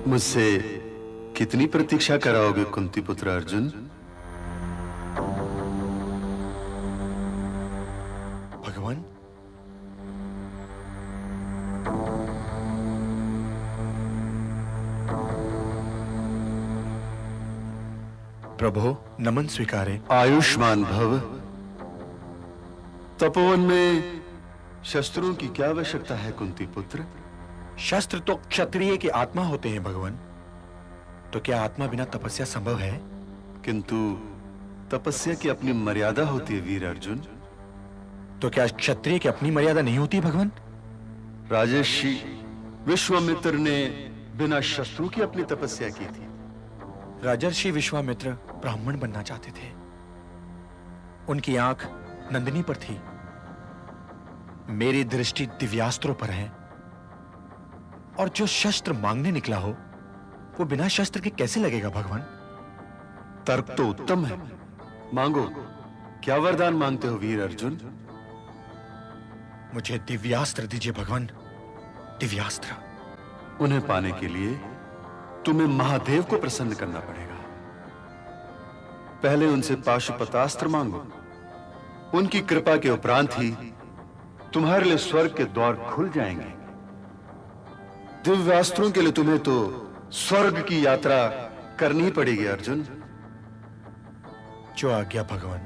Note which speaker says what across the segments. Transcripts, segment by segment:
Speaker 1: मुझसे कितनी प्रतीक्षा कराओगे कुंती पुत्र अर्जुन?
Speaker 2: भगवान, प्रभु नमन स्वीकारे।
Speaker 1: आयुष्मान भव। तपोवन में शस्त्रों की क्या आवश्यकता है कुंती पुत्र?
Speaker 2: शस्त्र तो क्षत्रिय की आत्मा होते हैं भगवान। तो क्या आत्मा बिना तपस्या संभव है?
Speaker 1: किंतु तपस्या की अपनी मर्यादा होती है वीर अर्जुन।
Speaker 2: तो क्या क्षत्रिय की अपनी मर्यादा नहीं होती भगवान?
Speaker 1: राजर्षि विश्वामित्र ने बिना शस्त्रों की अपनी तपस्या की थी।
Speaker 2: राजर्षि विश्वामित्र ब्राह्मण बनना चाहते थे। उनकी आंख नंदिनी पर थी। मेरी दृष्टि दिव्यास्त्रों पर है। और जो शस्त्र मांगने निकला हो वो बिना शस्त्र के कैसे लगेगा भगवान?
Speaker 1: तर्क तो उत्तम है। मांगो, क्या वरदान मांगते हो वीर अर्जुन?
Speaker 2: मुझे दिव्यास्त्र दीजिए भगवान, दिव्यास्त्र।
Speaker 1: उन्हें पाने के लिए तुम्हें महादेव को प्रसन्न करना पड़ेगा। पहले उनसे पाशुपतास्त्र मांगो। उनकी कृपा के उपरांत ही तुम्हारे लिए स्वर्ग के द्वार खुल जाएंगे। दिव्यास्त्रों के लिए तुम्हें तो स्वर्ग की यात्रा करनी ही पड़ेगी अर्जुन।
Speaker 2: जो आज्ञा भगवान।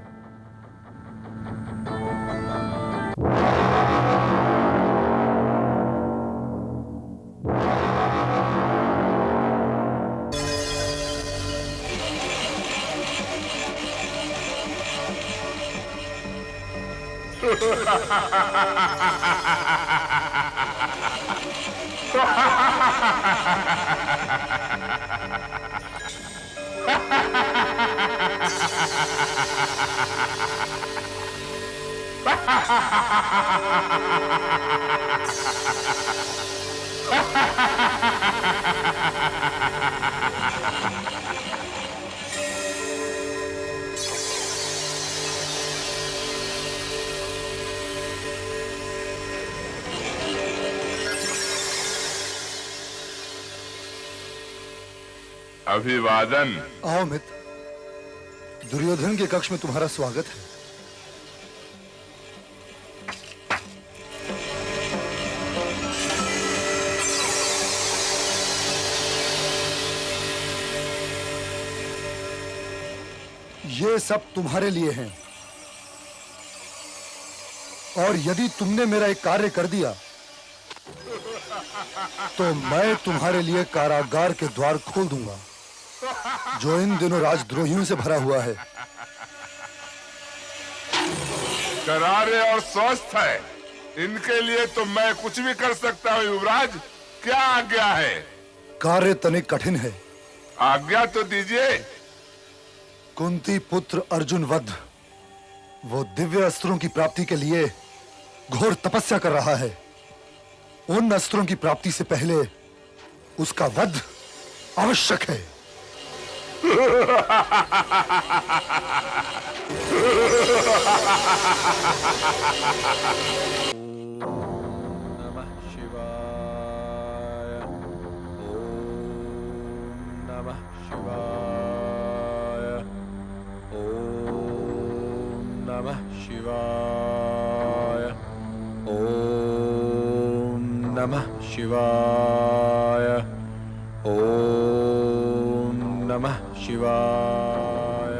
Speaker 3: अभिवादन।
Speaker 4: आओ मित्र, दुर्योधन के कक्ष में तुम्हारा स्वागत है। ये सब तुम्हारे लिए हैं। और यदि तुमने मेरा एक कार्य कर दिया तो मैं तुम्हारे लिए कारागार के द्वार खोल दूंगा, जो इन दिनों राजद्रोहियों से भरा हुआ है।
Speaker 3: करारे और स्वस्थ है, इनके लिए तो मैं कुछ भी कर सकता हूँ युवराज। क्या आज्ञा है?
Speaker 4: कार्य तनिक कठिन है।
Speaker 3: आज्ञा तो दीजिए।
Speaker 4: कुंती पुत्र अर्जुन वध, वो दिव्य अस्त्रों की प्राप्ति के लिए घोर तपस्या कर रहा है। उन अस्त्रों की प्राप्ति से पहले उसका वध आवश्यक है।
Speaker 2: नमः शिवाय। ओम नमः शिवाय। ओम नमः शिवाय। ओम नमः शिवाय। ओम नमः शिवाय।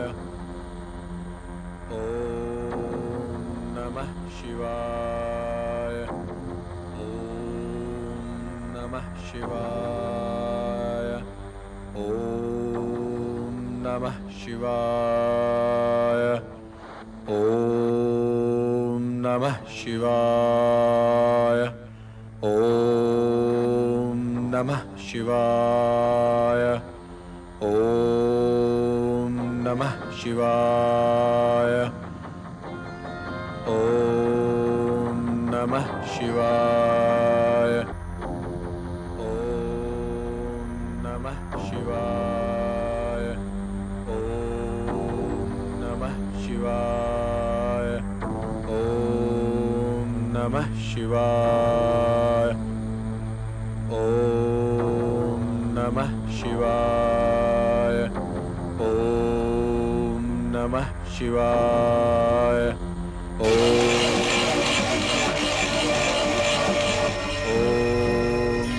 Speaker 2: ओम नमः शिवाय। ओम नमः शिवाय। ओम नमः शिवाय। ओम नमः शिवाय। ओम नमः शिवाय। ओम नमः शिवाय। ओम नमः शिवाय। ओम नमः शिवाय। ओम नमः शिवाय। ओम नमः शिवाय। ओम नमः शिवाय। ओम नमः शिवाय। ओम नमः शिवाय। ओम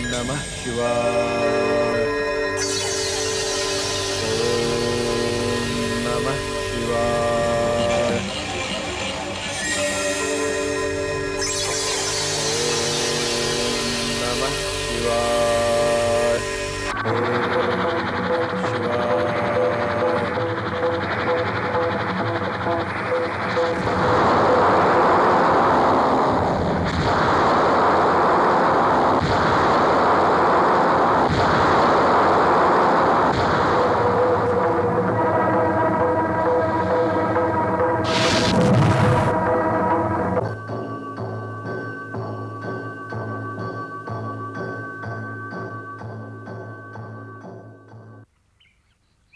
Speaker 2: नमः शिवाय। नमः शिवाय।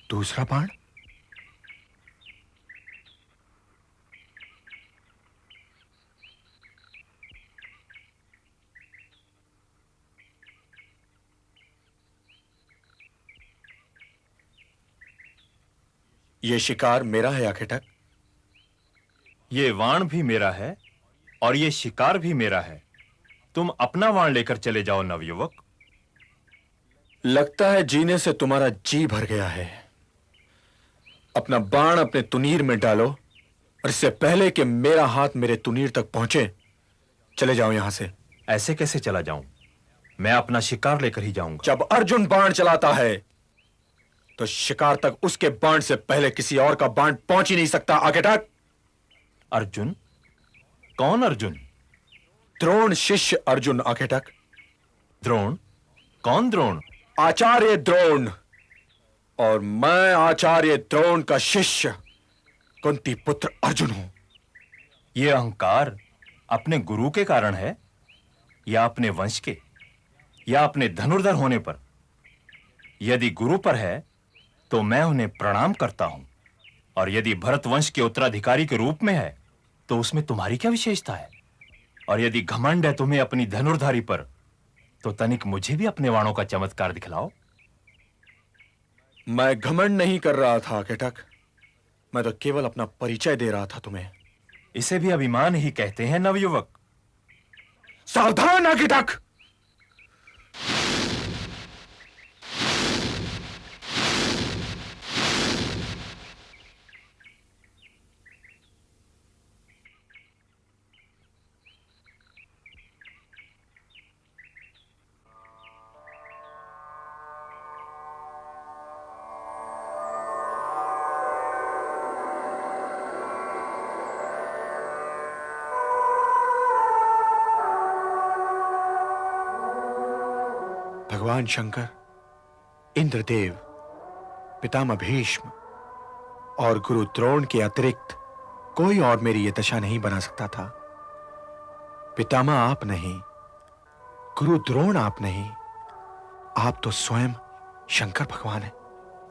Speaker 2: दूसरा बाण? ये शिकार मेरा है आखेटक।
Speaker 5: ये वाण भी मेरा है और ये शिकार भी मेरा है। तुम अपना वाण लेकर चले जाओ नवयुवक।
Speaker 2: लगता है जीने से तुम्हारा जी भर गया है। अपना बाण अपने तुनीर में डालो और इससे पहले कि मेरा हाथ मेरे तुनीर तक पहुंचे चले जाओ यहां से।
Speaker 5: ऐसे कैसे चला जाऊं? मैं अपना शिकार लेकर ही जाऊंगा।
Speaker 2: जब अर्जुन बाण चलाता है तो शिकार तक उसके बाण से पहले किसी और का बाण पहुंच ही नहीं सकता आखेटक।
Speaker 5: अर्जुन? कौन अर्जुन?
Speaker 2: द्रोण शिष्य अर्जुन आखेटक।
Speaker 5: द्रोण? कौन द्रोण?
Speaker 2: आचार्य द्रोण। और मैं आचार्य द्रोण का शिष्य कुंती पुत्र अर्जुन हूं।
Speaker 5: ये अहंकार अपने गुरु के कारण है या अपने वंश के या अपने धनुर्धर होने पर? यदि गुरु पर है तो मैं उन्हें प्रणाम करता हूं, और यदि भरत वंश के उत्तराधिकारी के रूप में है तो उसमें तुम्हारी क्या विशेषता है? और यदि घमंड है तुम्हें अपनी धनुर्धारी पर तो तनिक मुझे भी अपने वाणों का चमत्कार दिखलाओ।
Speaker 2: मैं घमंड नहीं कर रहा था आखेटक। मैं तो केवल अपना परिचय दे रहा था तुम्हें।
Speaker 5: इसे भी अभिमान ही कहते हैं नवयुवक।
Speaker 2: सावधान आखेटक। भगवान शंकर, इंद्रदेव, पितामह भीष्म और गुरु द्रोण के अतिरिक्त कोई और मेरी यह दशा नहीं बना सकता था। पितामह आप नहीं, गुरु द्रोण आप नहीं, आप तो स्वयं शंकर भगवान हैं।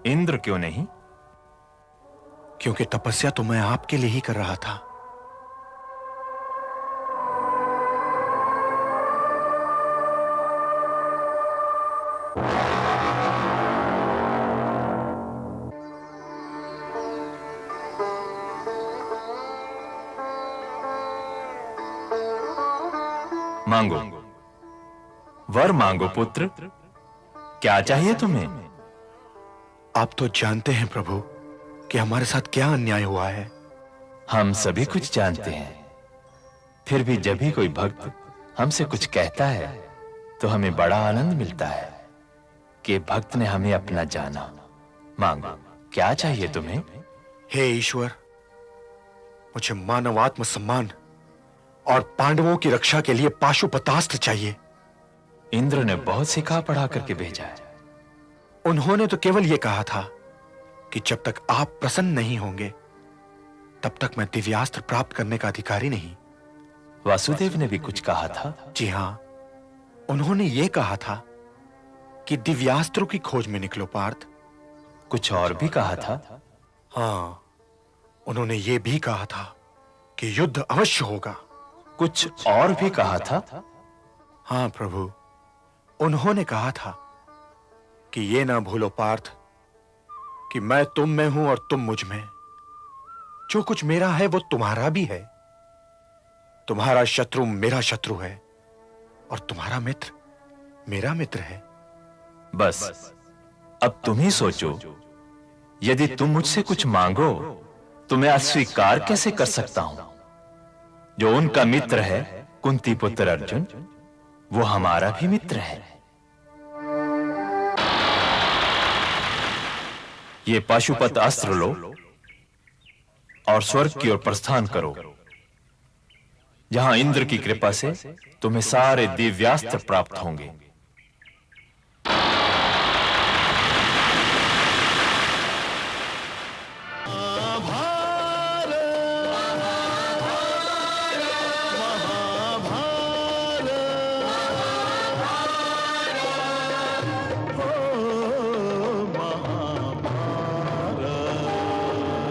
Speaker 5: इंद्र क्यों नहीं?
Speaker 2: क्योंकि तपस्या तो मैं आपके लिए ही कर रहा था।
Speaker 5: मांगो, वर मांगो पुत्र। क्या चाहिए तुम्हें?
Speaker 2: आप तो जानते हैं प्रभु कि हमारे साथ क्या अन्याय हुआ है।
Speaker 5: हम सभी कुछ जानते हैं, फिर भी जब भी कोई भक्त हमसे कुछ कहता है तो हमें बड़ा आनंद मिलता है कि भक्त ने हमें अपना जाना। मांगो। क्या चाहिए तुम्हें?
Speaker 2: हे ईश्वर, मुझे मानवात्म सम्मान और पांडवों की रक्षा के लिए पाशुपतास्त्र चाहिए।
Speaker 5: इंद्र ने बहुत सिखा पढ़ा करके भेजा है।
Speaker 2: उन्होंने तो केवल यह कहा था कि जब तक आप प्रसन्न नहीं होंगे तब तक मैं दिव्यास्त्र प्राप्त करने का अधिकारी नहीं।
Speaker 5: वासुदेव ने भी कुछ कहा था।
Speaker 2: जी हां, उन्होंने यह कहा था कि दिव्यास्त्रों की खोज में निकलो पार्थ।
Speaker 5: कुछ और भी कहा था।
Speaker 2: हां, उन्होंने यह भी कहा था कि युद्ध अवश्य होगा।
Speaker 5: कुछ और भी कहा था।
Speaker 2: हां प्रभु, उन्होंने कहा था कि ये ना भूलो पार्थ कि मैं तुम में हूं और तुम मुझ में। जो कुछ मेरा है वो तुम्हारा भी है। तुम्हारा शत्रु मेरा शत्रु है और तुम्हारा मित्र मेरा मित्र है।
Speaker 5: बस अब तुम ही सोचो, यदि तुम मुझसे कुछ मांगो तो मैं अस्वीकार कैसे कर सकता हूं? जो उनका मित्र है कुंती पुत्र अर्जुन, वो हमारा भी मित्र है। ये पाशुपत अस्त्र लो और स्वर्ग की ओर प्रस्थान करो, जहां इंद्र की कृपा से तुम्हें सारे दिव्यास्त्र प्राप्त होंगे।
Speaker 6: भाई